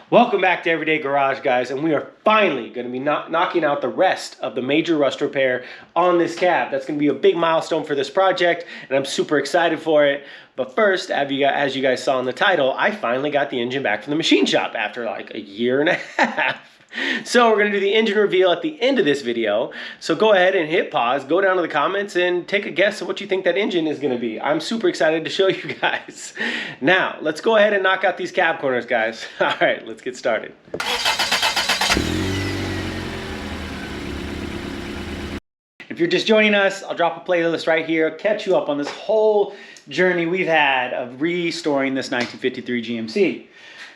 Welcome back to Everyday Garage, guys, and we are finally going to be knocking out the rest of the major rust repair on this cab. That's going to be a big milestone for this project, and I'm super excited for it. But first, as you guys saw in the title, I finally got the engine back from the machine shop after like a year and a half. So we're going to do the engine reveal at the end of this video. So go ahead and hit pause, go down to the comments, and take a guess at what you think that engine is going to be. I'm super excited to show you guys. Now, let's go ahead and knock out these cab corners, guys. All right, let's get started. If you're just joining us, I'll drop a playlist right here, catch you up on this whole journey we've had of restoring this 1953 GMC.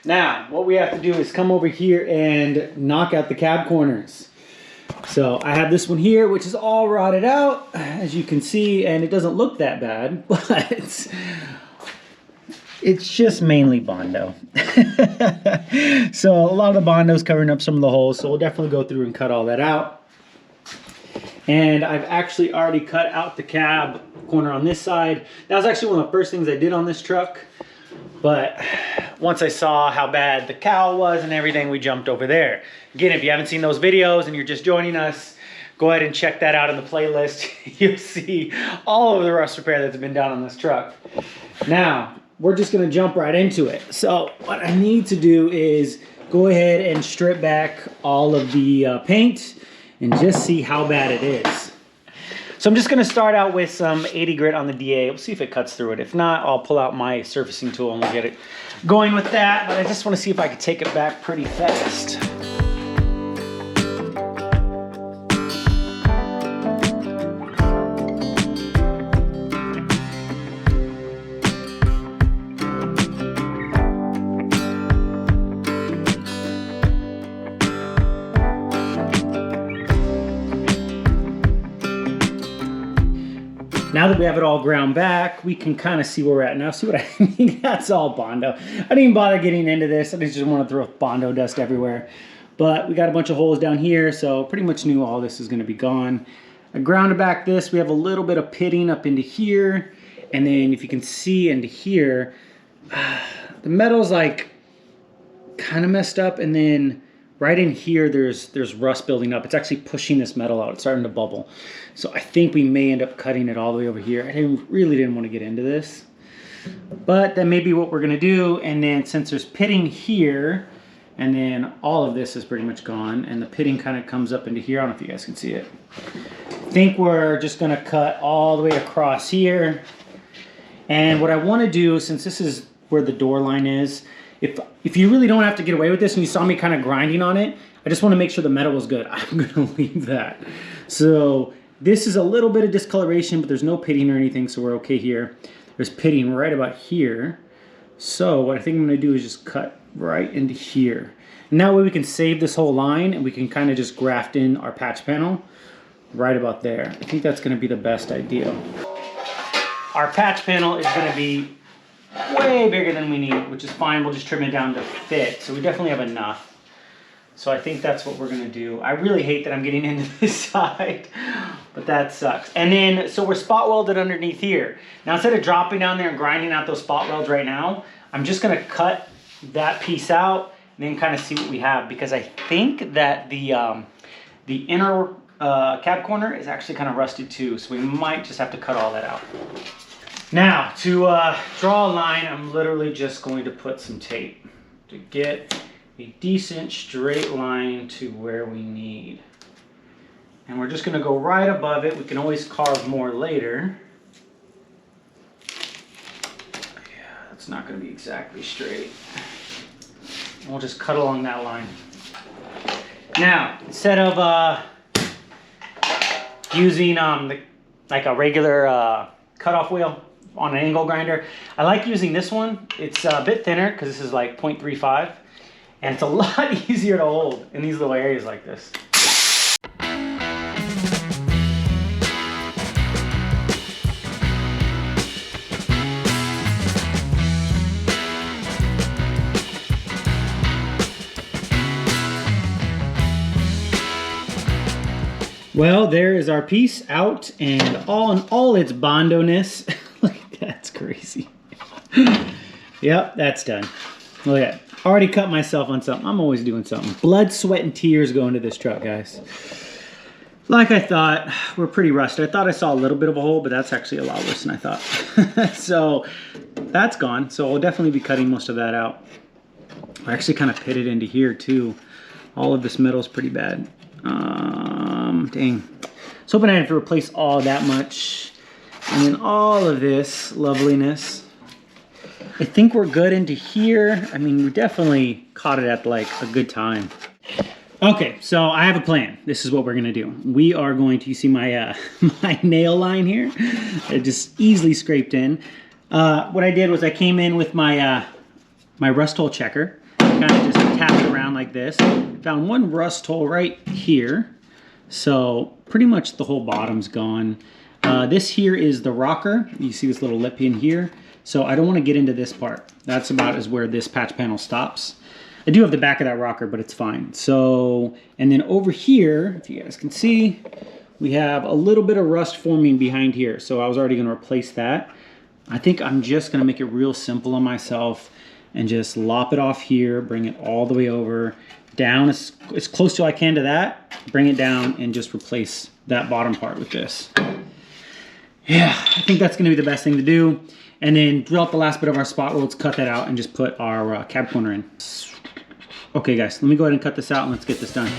Now, what we have to do is come over here and knock out the cab corners. So I have this one here, which is all rotted out, as you can see, and it doesn't look that bad, but it's just mainly Bondo. So a lot of the Bondo's covering up some of the holes, so we'll definitely go through and cut all that out. And I've actually already cut out the cab corner on this side. That was actually one of the first things I did on this truck. But once I saw how bad the cowl was and everything, we jumped over there. Again, if you haven't seen those videos and you're just joining us, go ahead and check that out in the playlist. You'll see all of the rust repair that's been done on this truck. Now, we're just gonna jump right into it. So what I need to do is go ahead and strip back all of the paint and just see how bad it is. So I'm just gonna start out with some 80 grit on the DA. We'll see if it cuts through it. If not, I'll pull out my surfacing tool and we'll get it going with that. But I just wanna see if I can take it back pretty fast. Now that we have it all ground back, we can kind of see where we're at now. See what I mean? That's all Bondo. I didn't even bother getting into this. I just want to throw Bondo dust everywhere. But we got a bunch of holes down here, so pretty much knew all this is going to be gone. I grounded back this. We have a little bit of pitting up into here. And then if you can see into here, the metal's like kind of messed up. And then right in here, there's rust building up. It's actually pushing this metal out. It's starting to bubble. So I think we may end up cutting it all the way over here. I really didn't want to get into this. But that may be what we're going to do. And then since there's pitting here, and then all of this is pretty much gone, and the pitting kind of comes up into here. I don't know if you guys can see it. I think we're just going to cut all the way across here. And what I want to do, since this is where the door line is, if you really don't have to get away with this and you saw me kind of grinding on it, I just want to make sure the metal was good. I'm going to leave that. So this is a little bit of discoloration, but there's no pitting or anything, so we're okay here. There's pitting right about here. So what I think I'm going to do is just cut right into here. And that way we can save this whole line and we can kind of just graft in our patch panel right about there. I think that's going to be the best idea. Our patch panel is going to be way bigger than we need, which is fine. We'll just trim it down to fit. So we definitely have enough. So I think that's what we're gonna do. I really hate that I'm getting into this side, but that sucks. And then, so we're spot welded underneath here. Now instead of dropping down there and grinding out those spot welds right now, I'm just gonna cut that piece out and then kind of see what we have, because I think that the inner cab corner is actually kind of rusted too. So we might just have to cut all that out. Now, to draw a line, I'm literally just going to put some tape to get a decent straight line to where we need. And we're just going to go right above it. We can always carve more later. Yeah, that's not going to be exactly straight. And we'll just cut along that line. Now, instead of using like a regular cutoff wheel on an angle grinder, I like using this one. It's a bit thinner because this is like 0.35, and it's a lot easier to hold in these little areas like this. Well, there is our piece out, and all its Bondo-ness. That's crazy. Yep, that's done. Look at that. Already cut myself on something. I'm always doing something. Blood, sweat, and tears go into this truck, guys. Like I thought, we're pretty rusted. I thought I saw a little bit of a hole, but that's actually a lot worse than I thought. So that's gone. So I'll definitely be cutting most of that out. I actually kind of pitted into here too. All of this metal is pretty bad. Dang. So hoping I have to replace all that much. And then all of this loveliness. I think we're good into here. I mean, we definitely caught it at like a good time. Okay, so I have a plan. This is what we're gonna do. We are going to, you see my my nail line here? It just easily scraped in. What I did was I came in with my my rust hole checker. Kind of just tapped around like this. Found one rust hole right here. So pretty much the whole bottom's gone. This here is the rocker. You see this little lip in here. So I don't want to get into this part. That's about as where this patch panel stops. I do have the back of that rocker, but it's fine. So, and then over here, if you guys can see, we have a little bit of rust forming behind here. So I was already going to replace that. I think I'm just going to make it real simple on myself and just lop it off here, bring it all the way over, down as close to I can to that, bring it down and just replace that bottom part with this. Yeah, I think that's going to be the best thing to do. And then drill out the last bit of our spot welds, cut that out, and just put our cab corner in. Okay guys, let me go ahead and cut this out and let's get this done.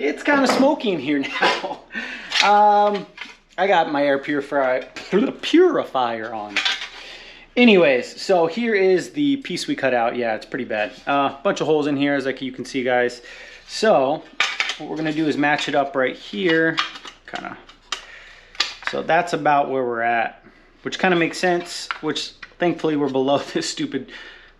It's kind of smoky in here now. I got my air purifier on. Anyways, so here is the piece we cut out. Yeah, it's pretty bad. Bunch of holes in here, as like you can see, guys. So what we're gonna do is match it up right here, kind of. So that's about where we're at, which kind of makes sense. Which thankfully we're below this stupid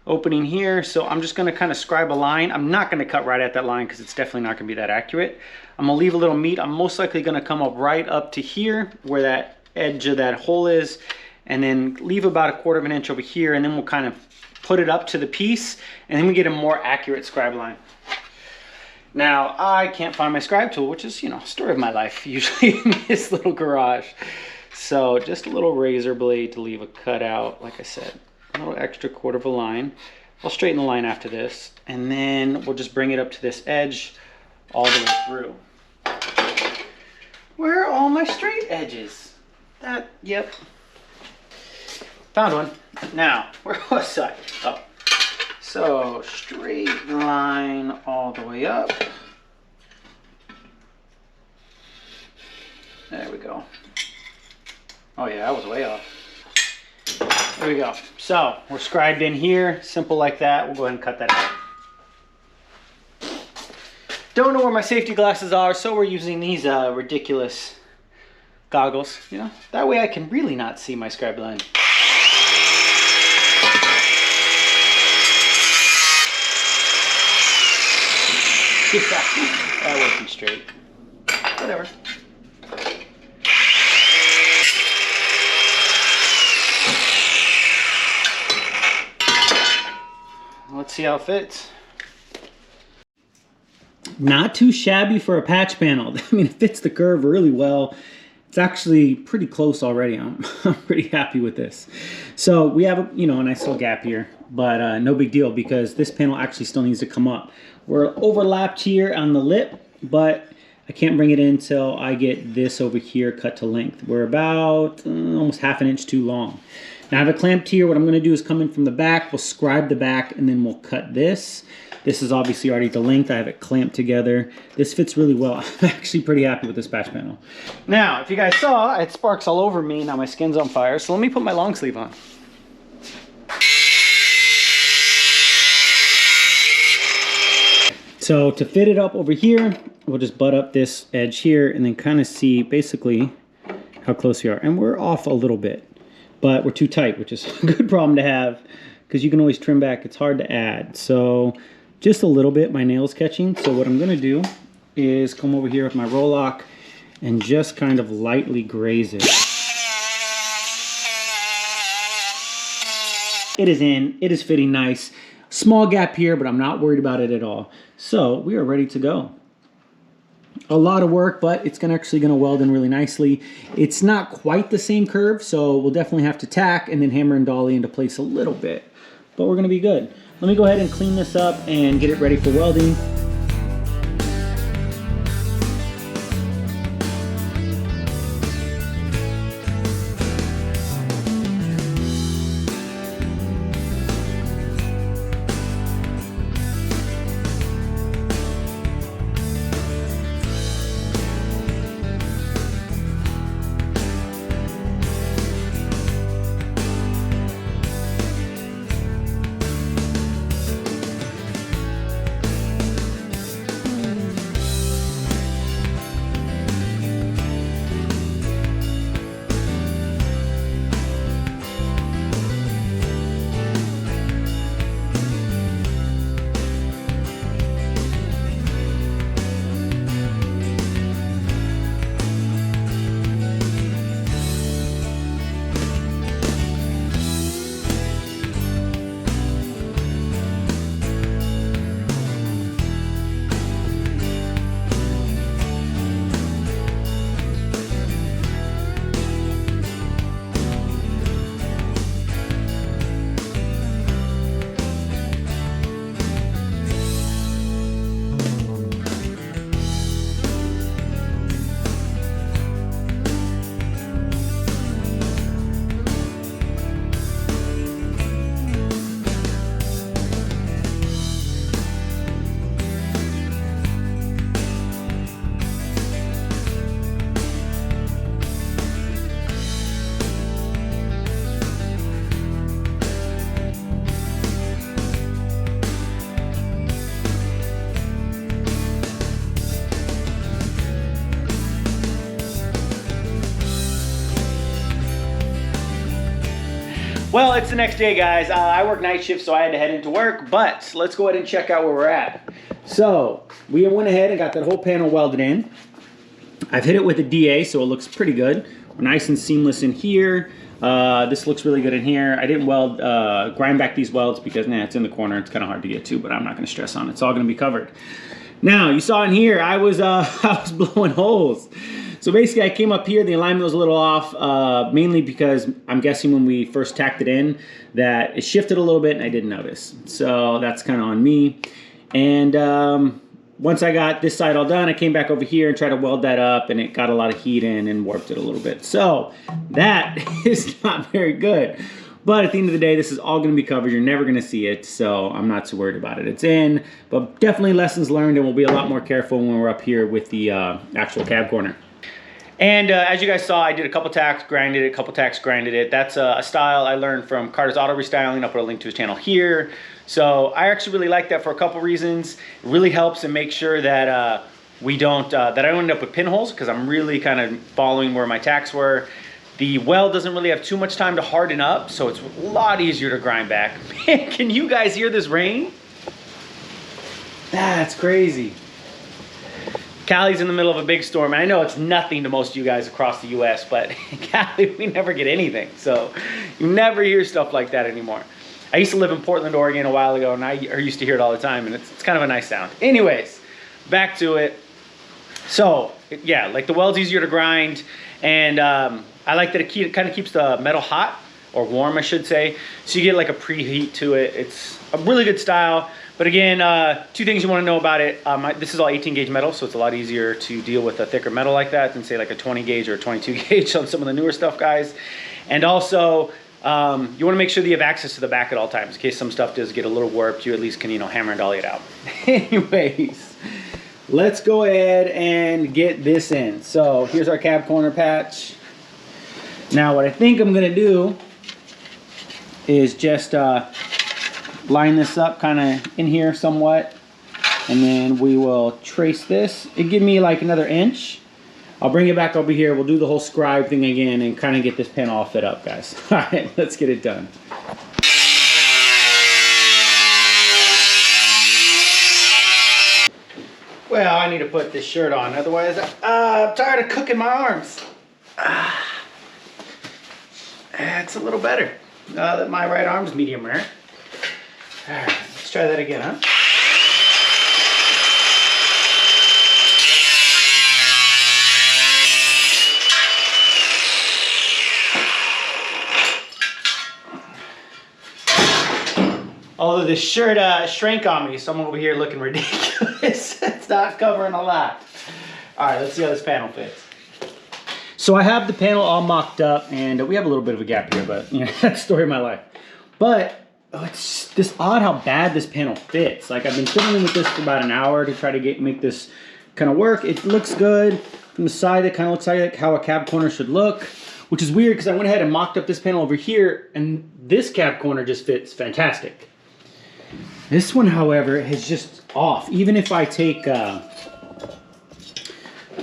opening here. So I'm just gonna kind of scribe a line. I'm not gonna cut right at that line because it's definitely not gonna be that accurate. I'm gonna leave a little meat. I'm most likely gonna come up right up to here where that edge of that hole is, and then leave about 1/4 of an inch over here, and then we'll kind of put it up to the piece, and then we get a more accurate scribe line. Now, I can't find my scribe tool, which is, you know, story of my life, usually in this little garage. So just a little razor blade to leave a cutout, like I said. A little extra 1/4 of a line. I'll straighten the line after this, and then we'll just bring it up to this edge all the way through. Where are all my straight edges? Yep. Found one. Now, where was I? Oh. So, straight line all the way up. There we go. Oh yeah, I was way off. There we go. So we're scribed in here, simple like that. We'll go ahead and cut that out. Don't know where my safety glasses are, so we're using these ridiculous goggles. You know, that way I can really not see my scribe line. Yeah, that wasn't straight. Whatever. Let's see how it fits. Not too shabby for a patch panel. I mean, it fits the curve really well. It's actually pretty close already. I'm pretty happy with this. So we have a, you know, a nice little gap here, but no big deal because this panel actually still needs to come up. We're overlapped here on the lip, but I can't bring it in until I get this over here cut to length. We're about almost 1/2 inch too long. Now I have it clamped here. What I'm going to do is come in from the back. We'll scribe the back and then we'll cut this. This is obviously already the length. I have it clamped together. This fits really well. I'm actually pretty happy with this patch panel. Now, if you guys saw, I had sparks all over me. Now my skin's on fire. So let me put my long sleeve on. So to fit it up over here, we'll just butt up this edge here and then kind of see basically how close we are. And we're off a little bit, but we're too tight, which is a good problem to have because you can always trim back. It's hard to add. So just a little bit, my nail's catching. So what I'm gonna do is come over here with my roll lock and just kind of lightly graze it. It is in, it is fitting nice. Small gap here, but I'm not worried about it at all. So we are ready to go. A lot of work, but it's actually gonna weld in really nicely. It's not quite the same curve, so we'll definitely have to tack and then hammer and dolly into place a little bit, but we're gonna be good. Let me go ahead and clean this up and get it ready for welding. Well, it's the next day, guys. I work night shift, so I had to head into work, but let's go ahead and check out where we're at. So we went ahead and got that whole panel welded in. I've hit it with a DA, so it looks pretty good. We're nice and seamless in here. This looks really good in here. I didn't grind back these welds because, it's in the corner. It's kind of hard to get to, but I'm not going to stress on it. It's all going to be covered. Now, you saw in here, I was blowing holes. So basically, I came up here, the alignment was a little off, mainly because I'm guessing when we first tacked it in that it shifted a little bit and I didn't notice. So that's kind of on me. And once I got this side all done, I came back over here and tried to weld that up, and it got a lot of heat in and warped it a little bit. So that is not very good. But at the end of the day, this is all going to be covered. You're never going to see it, so I'm not too worried about it. It's in, but definitely lessons learned, and we'll be a lot more careful when we're up here with the actual cab corner. And as you guys saw, I did a couple tacks, grinded it, a couple tacks, grinded it. That's a style I learned from Carter's Auto Restyling. I'll put a link to his channel here. So I actually really like that for a couple reasons. It really helps and makes sure that we don't, that I don't end up with pinholes, because I'm really kind of following where my tacks were. The weld doesn't really have too much time to harden up, so it's a lot easier to grind back. Man, can you guys hear this rain? That's crazy. Cali's in the middle of a big storm, and I know it's nothing to most of you guys across the US, but in Cali, we never get anything. So you never hear stuff like that anymore. I used to live in Portland, Oregon a while ago, and I used to hear it all the time, and it's kind of a nice sound. Anyways, back to it. So yeah, like the weld's easier to grind, and I like that it kind of keeps the metal hot, or warm, I should say. So you get like a preheat to it. It's a really good style. But again, two things you want to know about it. This is all 18 gauge metal, so it's a lot easier to deal with a thicker metal like that than say like a 20 gauge or a 22 gauge on some of the newer stuff, guys. And also, you want to make sure that you have access to the back at all times. In case some stuff does get a little warped, you at least can, hammer and dolly it out. Anyways, let's go ahead and get this in. So here's our cab corner patch. Now what I think I'm going to do is just line this up kind of in here somewhat, and then we will trace this. It give me like another inch. I'll bring it back over here. We'll do the whole scribe thing again and kind of get this pen all fit up, guys. All right, let's get it done. need to put this shirt on. Otherwise, I'm tired of cooking my arms. It's a little better. Now that my right arm's medium rare. All right, let's try that again, huh? Although this shirt shrank on me, so I'm over here looking ridiculous. It's not covering a lot. All right, let's see how this panel fits. So I have the panel all mocked up, and we have a little bit of a gap here, but you know, that's the story of my life. But it's just odd how bad this panel fits. Like, I've been fiddling with this for about an hour to try to make this kind of work. It looks good. From the side, it kind of looks like how a cab corner should look, which is weird because I went ahead and mocked up this panel over here, and this cab corner just fits fantastic. This one, however, is just off. Even if I take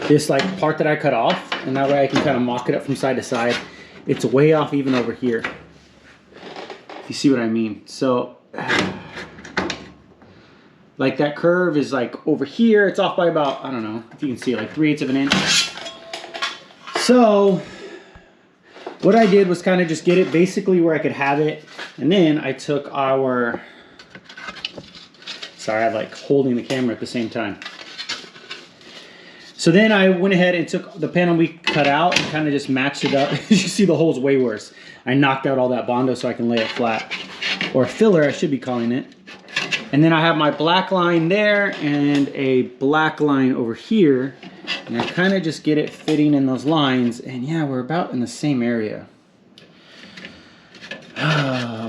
this like part that I cut off, and that way I can kind of mock it up from side to side, it's way off even over here. If you see what I mean. So, like that curve is like over here. It's off by about, I don't know if you can see, like 3/8 of an inch. So, what I did was kind of just get it basically where I could have it. And then I took our... Sorry, I'm like holding the camera at the same time. So then I went ahead and took the panel we cut out and kind of just matched it up. As you see, the hole's way worse. I knocked out all that Bondo so I can lay it flat. Or filler, I should be calling it. And then I have my black line there and a black line over here. And I kind of just get it fitting in those lines. And yeah, we're about in the same area.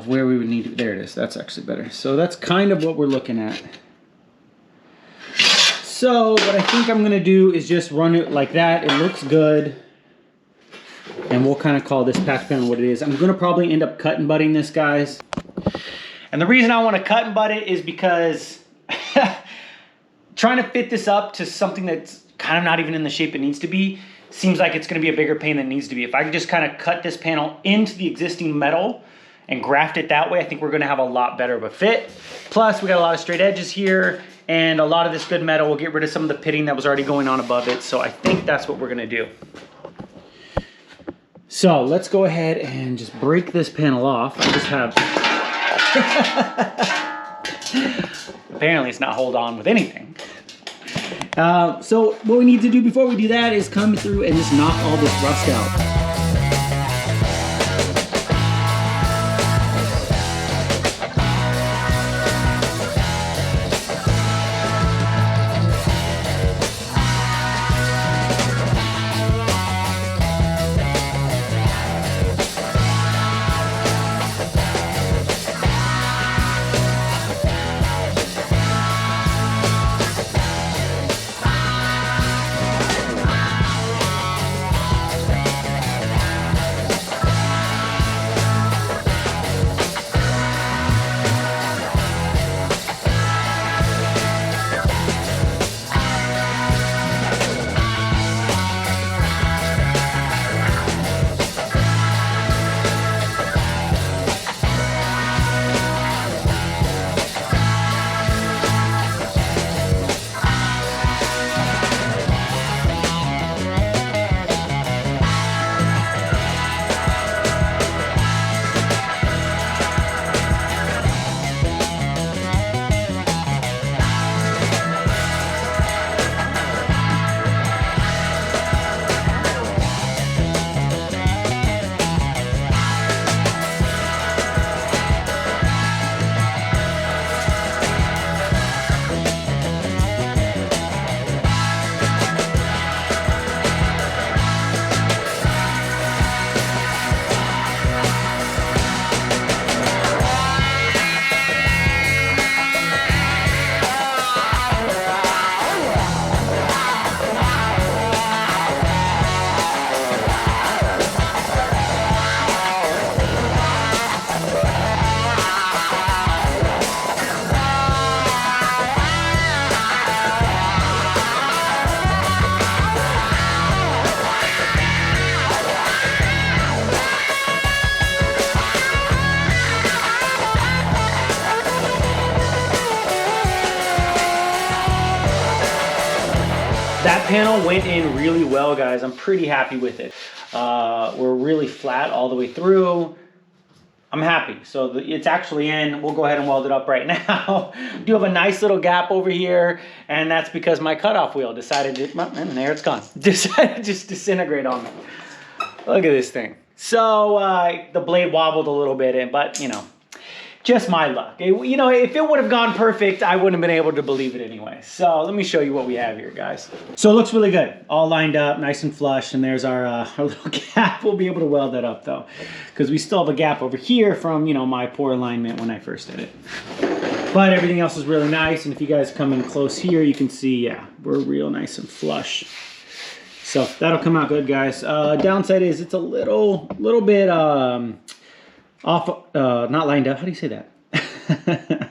Where we would need to, there it is, that's actually better. So that's kind of what we're looking at. So what I think I'm gonna do is just run it like that. It looks good. And we'll kind of call this patch panel what it is. I'm gonna probably end up cut and butting this, guys. And the reason I wanna cut and butt it is because trying to fit this up to something that's kind of not even in the shape it needs to be seems like it's gonna be a bigger pain than it needs to be. If I could just kind of cut this panel into the existing metal and graft it that way, I think we're gonna have a lot better of a fit. Plus, we got a lot of straight edges here, and a lot of this good metal will get rid of some of the pitting that was already going on above it. So I think that's what we're gonna do. So let's go ahead and just break this panel off. I just have, apparently it's not hold on with anything. So what we need to do before we do that is come through and just knock all this rust out. That panel went in really well, guys. I'm pretty happy with it. We're really flat all the way through. I'm happy. So it's actually in. We'll go ahead and weld it up right now. Do have a nice little gap over here, and that's because my cutoff wheel decided to, and there it's gone. Decided to just disintegrate on me. Look at this thing. So the blade wobbled a little bit, but you know, just my luck. You know, if it would have gone perfect, I wouldn't have been able to believe it anyway. So let me show you what we have here, guys. So it looks really good. All lined up, nice and flush. And there's our little gap. We'll be able to weld that up though, because we still have a gap over here from, you know, my poor alignment when I first did it. But everything else is really nice. And if you guys come in close here, you can see, yeah, we're real nice and flush. So that'll come out good, guys. Downside is it's a little bit off, not lined up. How do you say that?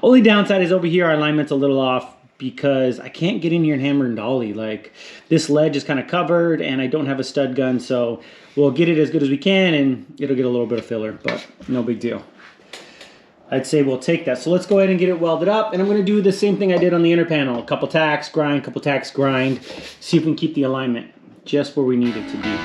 Only downside is over here, our alignment's a little off because I can't get in here and hammer and dolly. Like, this ledge is kind of covered and I don't have a stud gun, so we'll get it as good as we can and it'll get a little bit of filler, but no big deal. I'd say we'll take that. So let's go ahead and get it welded up, and I'm gonna do the same thing I did on the inner panel. A couple tacks, grind, couple tacks, grind. See if we can keep the alignment just where we need it to be.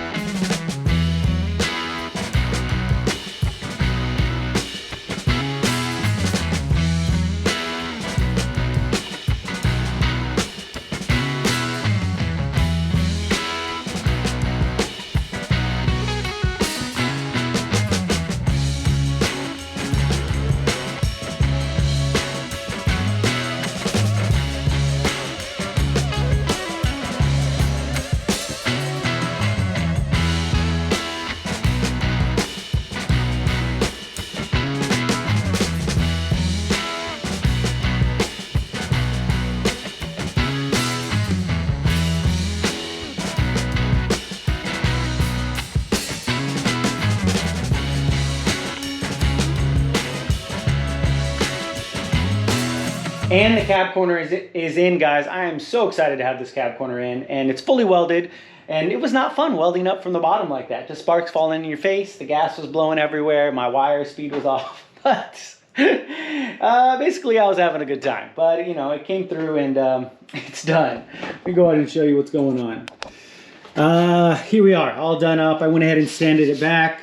And the cab corner is in, guys. I am so excited to have this cab corner in, and it's fully welded. And it was not fun welding up from the bottom like that. Just sparks falling in your face. The gas was blowing everywhere. My wire speed was off. But basically, I was having a good time. But, you know, it came through and it's done. Let me go ahead and show you what's going on. Here we are, all done up. I went ahead and sanded it back.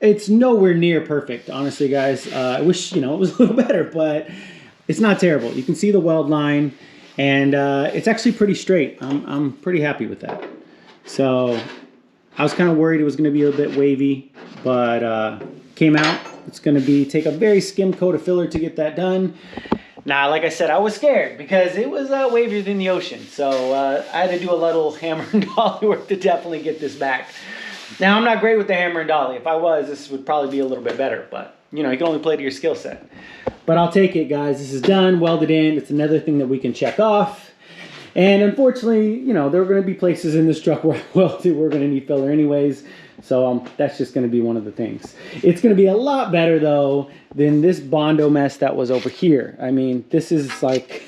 It's nowhere near perfect, honestly, guys. I wish, you know, it was a little better, but it's not terrible. You can see the weld line, and it's actually pretty straight. I'm pretty happy with that. So I was kind of worried it was going to be a bit wavy, but came out. It's going to take a very skim coat of filler to get that done. Now, like I said, I was scared because it was wavier than the ocean. So I had to do a little hammer and dolly work to definitely get this back. Now, I'm not great with the hammer and dolly. If I was, this would probably be a little bit better, but you know, you can only play to your skill set. But I'll take it, guys. This is done, welded in. It's another thing that we can check off. And unfortunately, you know, there are going to be places in this truck where I welded we're going to need filler anyways. So that's just going to be one of the things. It's going to be a lot better, though, than this Bondo mess that was over here. I mean, this is like,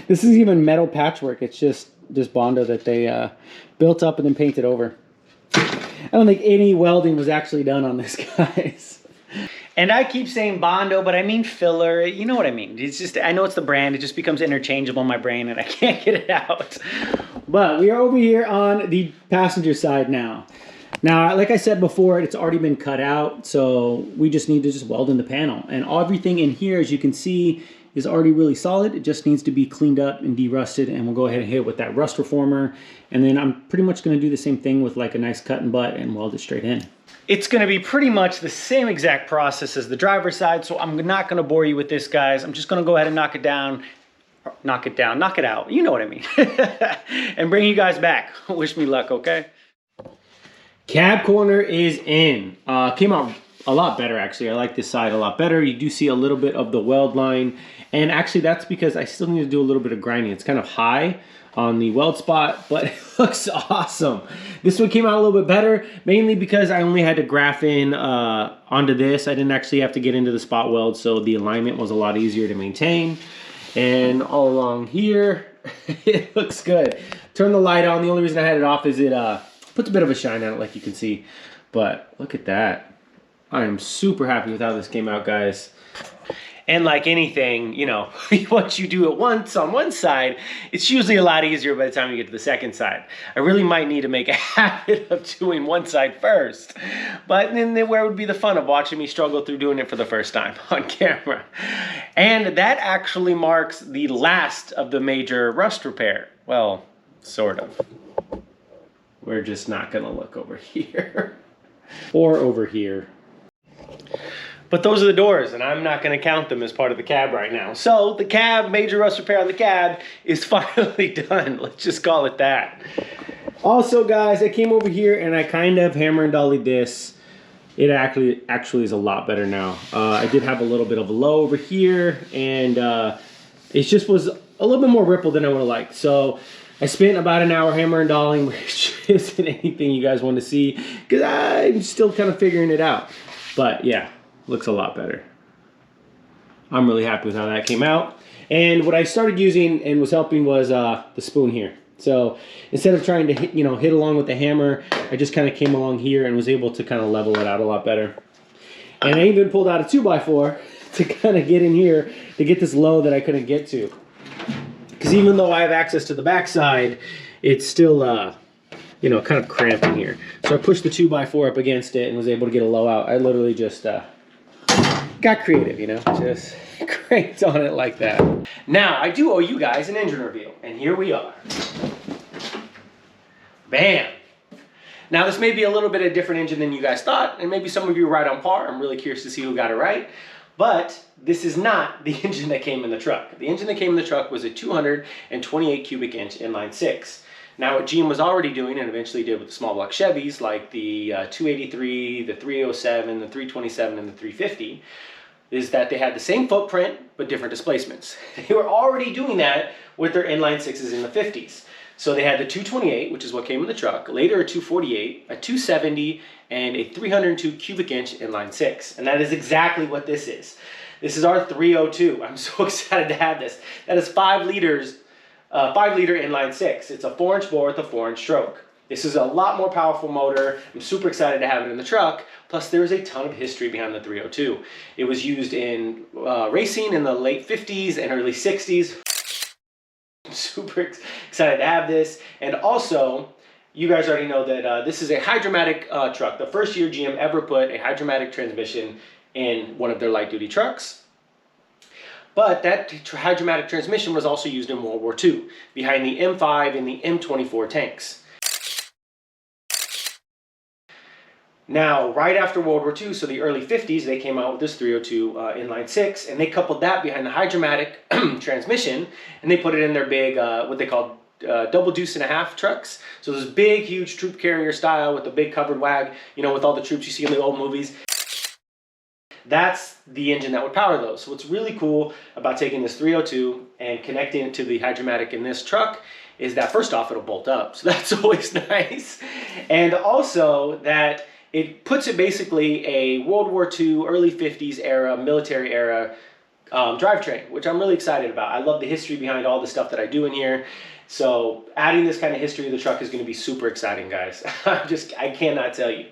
this is even metal patchwork. It's just Bondo that they built up and then painted over. I don't think any welding was actually done on this, guys. And I keep saying Bondo, but I mean filler. You know what I mean. It's just, I know it's the brand. It just becomes interchangeable in my brain and I can't get it out. But we are over here on the passenger side now. Now, like I said before, it's already been cut out. So we just need to just weld in the panel. And everything in here, as you can see, is already really solid. It just needs to be cleaned up and de-rusted. And we'll go ahead and hit it with that rust reformer. And then I'm pretty much going to do the same thing with like a nice cut and butt and weld it straight in. It's going to be pretty much the same exact process as the driver's side, so I'm not going to bore you with this, guys. I'm just going to go ahead and knock it out. You know what I mean. And bring you guys back. Wish me luck, okay? Cab corner is in. Came out a lot better, actually. I like this side a lot better. You do see a little bit of the weld line, and actually that's because I still need to do a little bit of grinding. It's kind of high on the weld spot, but it looks awesome. This one came out a little bit better, mainly because I only had to graph in onto this. I didn't actually have to get into the spot weld, so the alignment was a lot easier to maintain. And all along here, it looks good. Turn the light on. The only reason I had it off is it puts a bit of a shine on it, like you can see. But look at that. I am super happy with how this came out, guys. And like anything, you know, once you do it once on one side, it's usually a lot easier by the time you get to the second side. I really might need to make a habit of doing one side first. But then where would be the fun of watching me struggle through doing it for the first time on camera? And that actually marks the last of the major rust repair. Well, sort of. We're just not gonna look over here. Or over here. But those are the doors, and I'm not going to count them as part of the cab right now. So the cab, major rust repair on the cab, is finally done. Let's just call it that. Also, guys, I came over here and I kind of hammer and dollied this. It actually is a lot better now. I did have a little bit of a low over here, and it just was a little bit more rippled than I would have liked. So I spent about an hour hammer and dolling, which isn't anything you guys want to see, because I'm still kind of figuring it out. But yeah. Looks a lot better. I'm really happy with how that came out. And what I started using and was helping was the spoon here. So instead of trying to hit along with the hammer, I just kind of came along here and was able to kind of level it out a lot better. And I even pulled out a 2x4 to kind of get in here to get this low that I couldn't get to. Because even though I have access to the backside, it's still kind of cramped in here. So I pushed the 2x4 up against it and was able to get a low out. I literally just got creative, just cranked on it like that. Now, I do owe you guys an engine review, and here we are. Bam! Now, this may be a little bit of a different engine than you guys thought, and maybe some of you are right on par. I'm really curious to see who got it right. But this is not the engine that came in the truck. The engine that came in the truck was a 228 cubic inch inline six. Now, what GM was already doing, and eventually did with the small block Chevys, like the 283, the 307, the 327, and the 350, is that they had the same footprint, but different displacements. They were already doing that with their inline sixes in the 50s. So they had the 228, which is what came in the truck, later a 248, a 270, and a 302 cubic inch inline six. And that is exactly what this is. This is our 302. I'm so excited to have this. That is 5 liters. 5-liter inline six. It's a 4-inch bore with a 4-inch stroke. This is a lot more powerful motor. I'm super excited to have it in the truck. Plus, there's a ton of history behind the 302. It was used in racing in the late 50s and early 60s. I'm super excited to have this. And also, you guys already know that this is a hydromatic truck. The first year GM ever put a hydromatic transmission in one of their light-duty trucks. But that hydromatic transmission was also used in World War II, behind the M5 and the M24 tanks. Now, right after World War II, so the early 50s, they came out with this 302 inline six, and they coupled that behind the hydromatic transmission, and they put it in their big, what they called double deuce and a half trucks. So this big, huge troop carrier style with the big covered wag, with all the troops you see in the old movies. That's the engine that would power those. So what's really cool about taking this 302 and connecting it to the hydromatic in this truck is that first off, it'll bolt up. So that's always nice. And also that it puts it basically a World War II, early 50s era, military era drivetrain, which I'm really excited about. I love the history behind all the stuff that I do in here. So adding this kind of history to the truck is going to be super exciting, guys. I cannot tell you.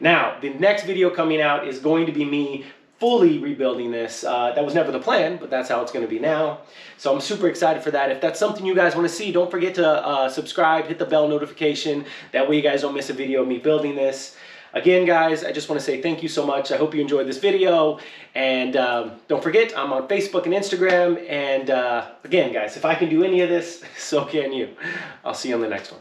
Now, the next video coming out is going to be me fully rebuilding this. That was never the plan, but that's how it's going to be now. So I'm super excited for that. If that's something you guys want to see, don't forget to subscribe, hit the bell notification. That way you guys don't miss a video of me building this. Again, guys, I just want to say thank you so much. I hope you enjoyed this video. And don't forget, I'm on Facebook and Instagram. And again, guys, if I can do any of this, so can you. I'll see you on the next one.